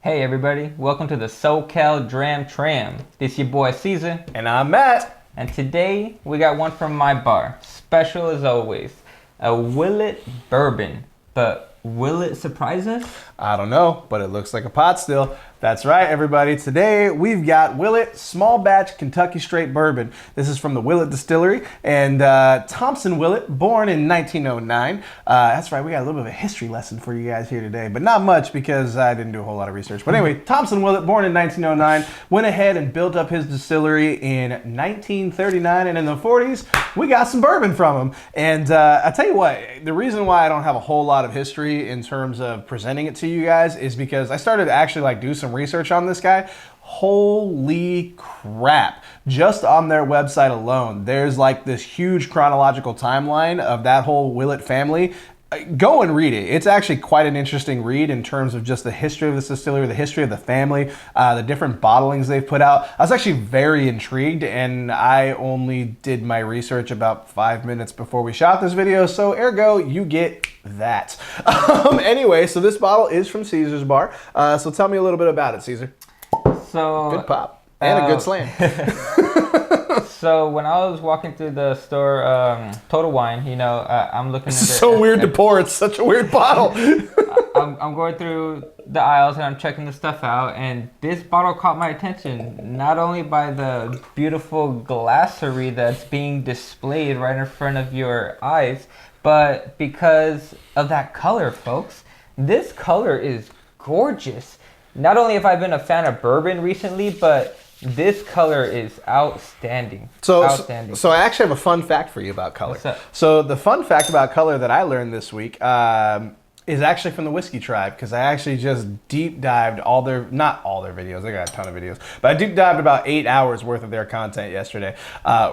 Hey everybody, welcome to the SoCal Dram Tram. This your boy Caesar. And I'm Matt. And today we got one from my bar. Special as always. A Willett Bourbon. But will it surprise us? I don't know, but it looks like a pot still. That's right, everybody. Today we've got Willett Small Batch Kentucky Straight Bourbon. This is from the Willett Distillery and Thompson Willett, born in 1909. That's right, we got a little bit of a history lesson for you guys here today, but not much because I didn't do a whole lot of research. But anyway, Thompson Willett, born in 1909, went ahead and built up his distillery in 1939, and in the 40s, we got some bourbon from him. And I tell you what, the reason why I don't have a whole lot of history in terms of presenting it to you guys is because I started to actually do some research on this guy. Holy crap. Just on their website alone, there's this huge chronological timeline of that whole Willett family. Go and read it. It's actually quite an interesting read in terms of just the history of this distillery, the history of the family, the different bottlings they've put out. I was actually very intrigued, and I only did my research about 5 minutes before we shot this video, so ergo, you get that. Anyway, so this bottle is from Caesar's Bar. So tell me a little bit about it, Caesar. So good pop. And a good slam. So when I was walking through the store, Total Wine, I'm looking at it. It's so weird to pour. It's such a weird bottle. I'm going through the aisles and I'm checking the stuff out, and this bottle caught my attention, not only by the beautiful glassery that's being displayed right in front of your eyes, but because of that color, folks. This color is gorgeous. Not only have I been a fan of bourbon recently, but this color is outstanding. Outstanding. So I actually have a fun fact for you about color. What's up? So the fun fact about color that I learned this week is actually from the Whiskey Tribe, because I actually just deep dived not all their videos, they got a ton of videos, but I deep dived about 8 hours worth of their content yesterday.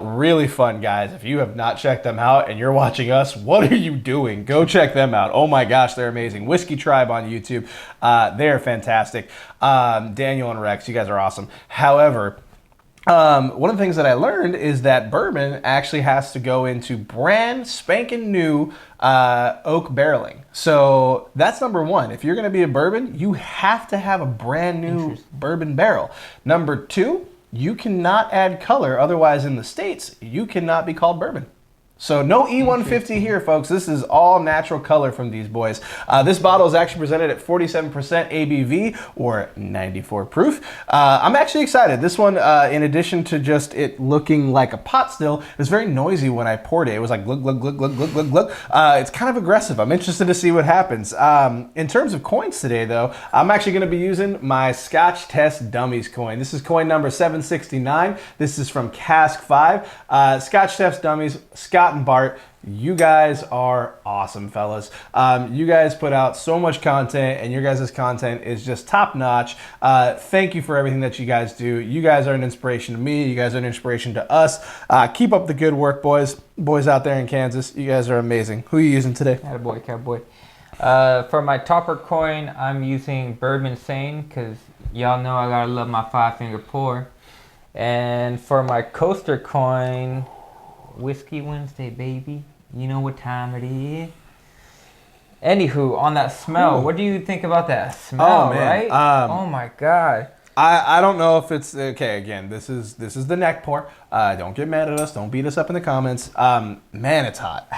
Really fun, guys. If you have not checked them out and you're watching us, what are you doing? Go check them out. Oh my gosh, they're amazing. Whiskey Tribe on YouTube. They're fantastic. Daniel and Rex, you guys are awesome. However, one of the things that I learned is that bourbon actually has to go into brand spanking new oak barreling. So that's number one. If you're going to be a bourbon, you have to have a brand new bourbon barrel. Number two, you cannot add color. Otherwise, in the States, you cannot be called bourbon. So no E150 here, folks. This is all natural color from these boys. This bottle is actually presented at 47% ABV or 94 proof. I'm actually excited. This one, in addition to just it looking like a pot still, it was very noisy when I poured it. It was like glug, glug, glug, glug, glug, glug, glug. It's kind of aggressive. I'm interested to see what happens. In terms of coins today, though, I'm actually going to be using my Scotch Test Dummies coin. This is coin number 769. This is from Cask 5. Scotch Test Dummies, Scott and Bart, you guys are awesome, fellas. You guys put out so much content, and your guys' content is just top notch. Thank you for everything that you guys do. You guys are an inspiration to me. You guys are an inspiration to us. Keep up the good work, boys. Boys out there in Kansas, you guys are amazing. Who are you using today? Attaboy, cowboy. For my topper coin, I'm using Bourbon Sane, because y'all know I gotta love my 5-finger pour. And for my coaster coin, Whiskey Wednesday, baby. You know what time it is. Anywho, on that smell, what do you think about that smell, right? Oh my God. I don't know if it's okay. Again, this is the neck pour. Don't get mad at us. Don't beat us up in the comments. Man, it's hot.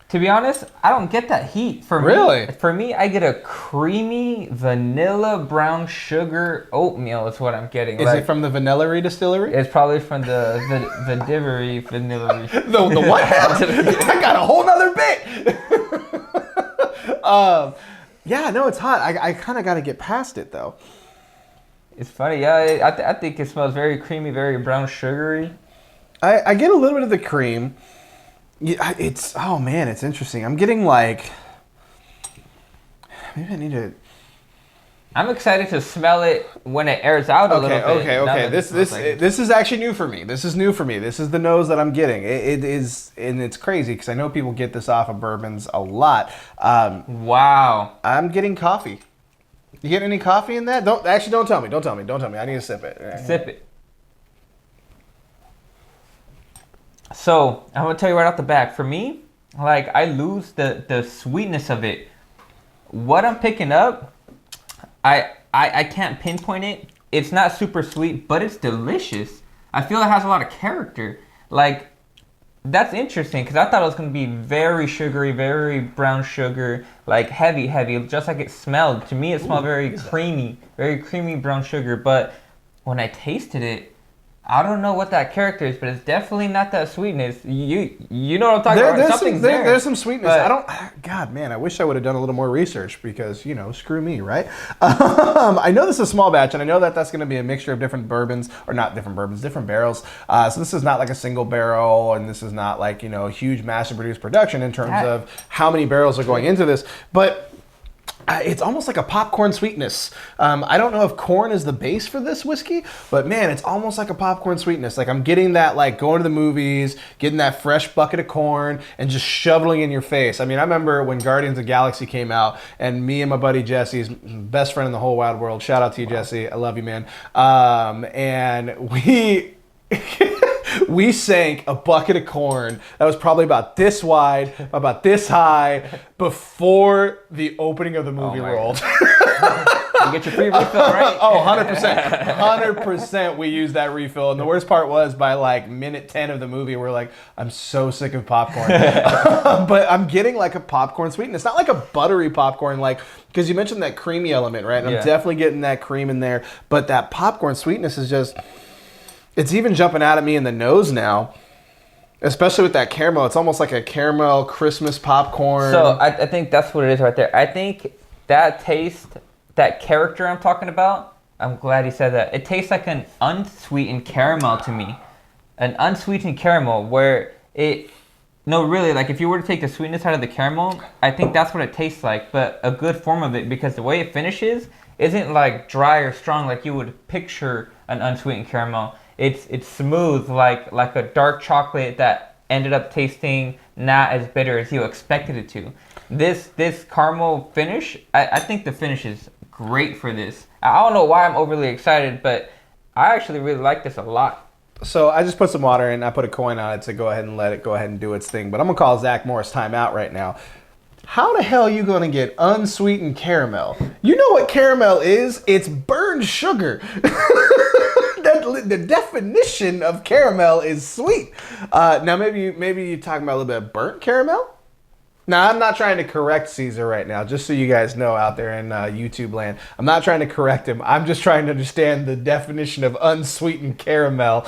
To be honest, I don't get that heat. For me, I get a creamy vanilla brown sugar oatmeal is what I'm getting. Is it from the Vanillary Distillery? It's probably from the Vanillary. The what? I got a whole nother bit. Yeah, no, it's hot. I kind of got to get past it, though. It's funny. Yeah, I think it smells very creamy, very brown sugary. I get a little bit of the cream. Yeah, oh man, it's interesting. I'm getting maybe I need to. I'm excited to smell it when it airs out a little bit. Okay. This is actually new for me. This is new for me. This is the nose that I'm getting. It is, and it's crazy because I know people get this off of bourbons a lot. Wow. I'm getting coffee. You get any coffee in that? Don't tell me. Don't tell me. I need to sip it. Sip it. So I'm gonna tell you right off the bat. For me, I lose the sweetness of it. What I'm picking up I can't pinpoint it. It's not super sweet, but it's delicious. I feel it has a lot of character. Like, that's interesting because I thought it was going to be very sugary, very brown sugar, like heavy, just like it smelled. To me, it smelled very creamy brown sugar. But when I tasted it, I don't know what that character is, but it's definitely not that sweetness. You know what I'm talking about? There's some sweetness. God, man, I wish I would have done a little more research because, screw me, right? I know this is a small batch, and I know that that's going to be a mixture of different bourbons, or not different bourbons, different barrels. So this is not like a single barrel, and this is not like, a huge mass-produced production in terms of how many barrels are going into this. But it's almost like a popcorn sweetness. I don't know if corn is the base for this whiskey, but man, it's almost like a popcorn sweetness. Like I'm getting that, like going to the movies, getting that fresh bucket of corn and just shoveling in your face. I mean, I remember when Guardians of the Galaxy came out and me and my buddy Jesse's best friend in the whole wide world. Shout out to you, Jesse. I love you, man. And we sank a bucket of corn that was probably about this wide, about this high, before the opening of the movie rolled. You get your free refill, right? Oh, 100%. 100% we used that refill. And the worst part was by like minute 10 of the movie, we're like, I'm so sick of popcorn. But I'm getting like a popcorn sweetness. Not like a buttery popcorn, like, because you mentioned that creamy element, right? And I'm definitely getting that cream in there. But that popcorn sweetness is just... It's even jumping out at me in the nose now, especially with that caramel. It's almost like a caramel Christmas popcorn. So I think that's what it is right there. I think that taste, that character I'm talking about, I'm glad he said that. It tastes like an unsweetened caramel to me. An unsweetened caramel where really, like if you were to take the sweetness out of the caramel, I think that's what it tastes like, but a good form of it because the way it finishes isn't like dry or strong like you would picture an unsweetened caramel. It's smooth like a dark chocolate that ended up tasting not as bitter as you expected it to. This caramel finish, I think the finish is great for this. I don't know why I'm overly excited, but I actually really like this a lot. So I just put some water in. I put a coin on it to go ahead and let it go ahead and do its thing. But I'm going to call Zach Morris timeout right now. How the hell are you going to get unsweetened caramel? You know what caramel is? It's burned sugar. The definition of caramel is sweet. Now maybe you're talking about a little bit of burnt caramel. Now I'm not trying to correct Caesar right now, just so you guys know out there in YouTube land. I'm not trying to correct him. I'm just trying to understand the definition of unsweetened caramel.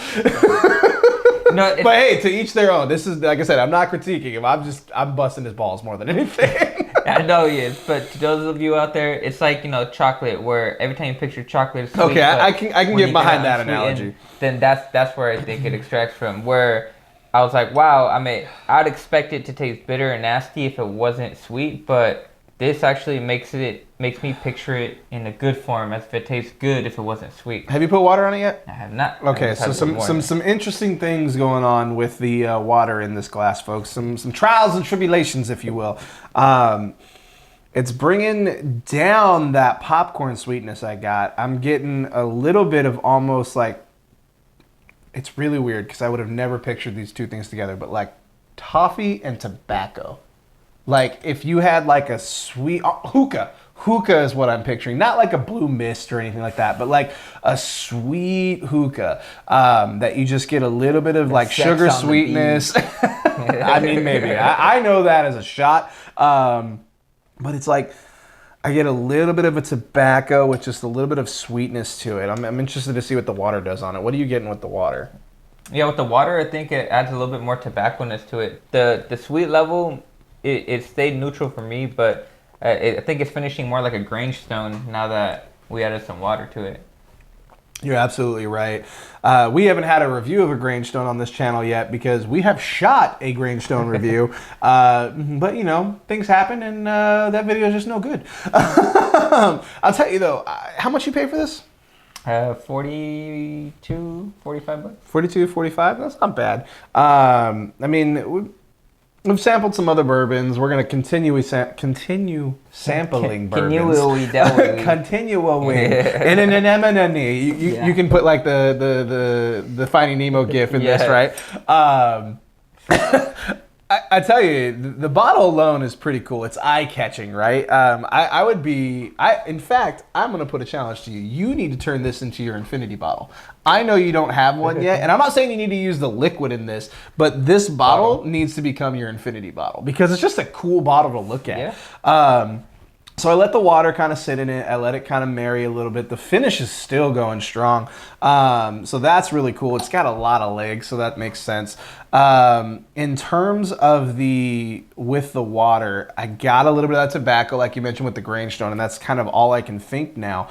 But hey, to each their own. This is, like I said, I'm not critiquing him. I'm busting his balls more than anything. I know he is, but to those of you out there, it's like, chocolate, where every time you picture chocolate is sweet. Okay, I can get behind that analogy. Then that's where I think it extracts from. Where I was like, wow, I mean, I'd expect it to taste bitter and nasty if it wasn't sweet, but this actually makes me picture it in a good form, as if it tastes good if it wasn't sweet. Have you put water on it yet? I have not. Okay, so some interesting things going on with the water in this glass, folks. Some trials and tribulations, if you will. It's bringing down that popcorn sweetness I got. I'm getting a little bit of almost like, it's really weird because I would have never pictured these two things together, but like toffee and tobacco. Like if you had like a sweet hookah. Hookah is what I'm picturing. Not like a blue mist or anything like that, but like a sweet hookah that you just get a little bit of like sugar sweetness. I mean, maybe. I know that as a shot. But it's like I get a little bit of a tobacco with just a little bit of sweetness to it. I'm interested to see what the water does on it. What are you getting with the water? Yeah, with the water, I think it adds a little bit more tobacco-ness to it. The sweet level, it stayed neutral for me, but I think it's finishing more like a Grangestone now that we added some water to it. You're absolutely right. We haven't had a review of a Grangestone on this channel yet because we have shot a Grangestone review. But, things happen and that video is just no good. I'll tell you, though, how much you pay for this? 42, 45 bucks. 42, 45? That's not bad. I mean, we've sampled some other bourbons. We're going to continue sampling bourbons. Continually. You can put like the Finding Nemo gif in this, right? I tell you, the bottle alone is pretty cool. It's eye-catching, right? In fact, I'm going to put a challenge to you. You need to turn this into your infinity bottle. I know you don't have one yet, and I'm not saying you need to use the liquid in this, but this bottle needs to become your infinity bottle because it's just a cool bottle to look at. Yeah. So I let the water kind of sit in it. I let it kind of marry a little bit. The finish is still going strong. So that's really cool. It's got a lot of legs, so that makes sense. In terms of with the water, I got a little bit of that tobacco, like you mentioned with the Grainstone, and that's kind of all I can think now.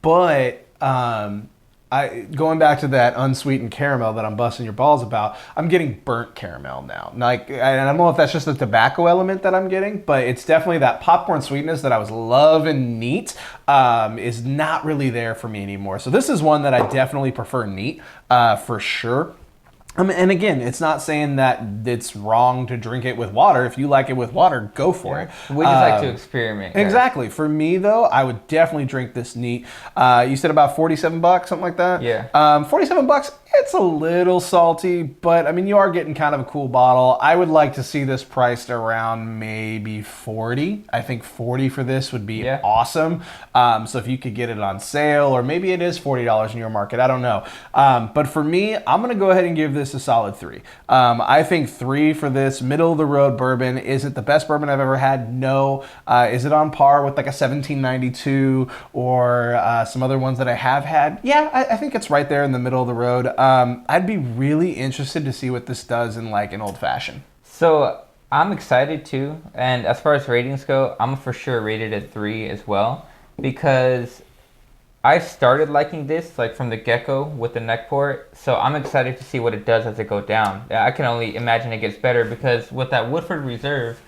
But going back to that unsweetened caramel that I'm busting your balls about, I'm getting burnt caramel now. Like, I don't know if that's just the tobacco element that I'm getting, but it's definitely that popcorn sweetness that I was loving neat is not really there for me anymore. So this is one that I definitely prefer neat for sure. And again, it's not saying that it's wrong to drink it with water. If you like it with water, go for it. We just like to experiment. Exactly. For me, though, I would definitely drink this neat. You said about $47, something like that? Yeah. $47, it's a little salty, but I mean, you are getting kind of a cool bottle. I would like to see this priced around maybe 40. I think 40 for this would be awesome. So if you could get it on sale, or maybe it is $40 in your market, I don't know. But for me, I'm going to go ahead and give this a solid 3. I think 3 for this middle of the road bourbon. Is it the best bourbon I've ever had? No. Is it on par with like a 1792 or some other ones that I have had? Yeah, I think it's right there in the middle of the road. I'd be really interested to see what this does in like an old fashioned. So I'm excited too, and as far as ratings go, I'm for sure rated at 3 as well, because I started liking this like from the get-go with the neck pour, so I'm excited to see what it does as it goes down. I can only imagine it gets better, because with that Woodford Reserve,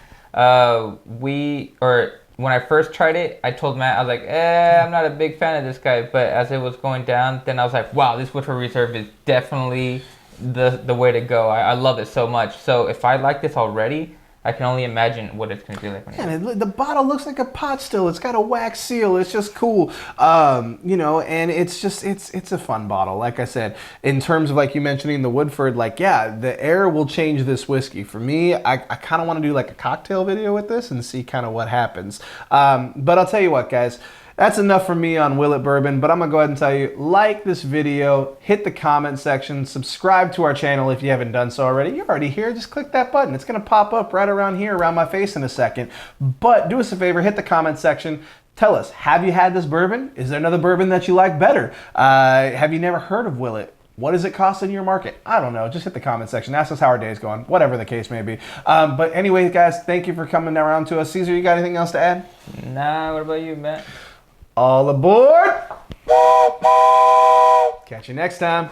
when I first tried it, I told Matt, I was like, I'm not a big fan of this guy. But as it was going down, then I was like, wow, this Woodford Reserve is definitely the way to go. I love it so much. So if I like this already, I can only imagine what it's going to be like. Man, the bottle looks like a pot still. It's got a wax seal. It's just cool. And it's a fun bottle. Like I said, in terms of like you mentioning the Woodford, like, yeah, the air will change this whiskey. For me, I kind of want to do like a cocktail video with this and see kind of what happens. But I'll tell you what, guys. That's enough for me on Willett Bourbon, but I'm going to go ahead and tell you, like this video, hit the comment section, subscribe to our channel if you haven't done so already. You're already here, just click that button. It's going to pop up right around here, around my face in a second. But do us a favor, hit the comment section. Tell us, have you had this bourbon? Is there another bourbon that you like better? Have you never heard of Willett? What does it cost in your market? I don't know. Just hit the comment section. Ask us how our day's going, whatever the case may be. But anyways, guys, thank you for coming around to us. Caesar, you got anything else to add? Nah, what about you, Matt? All aboard! Catch you next time.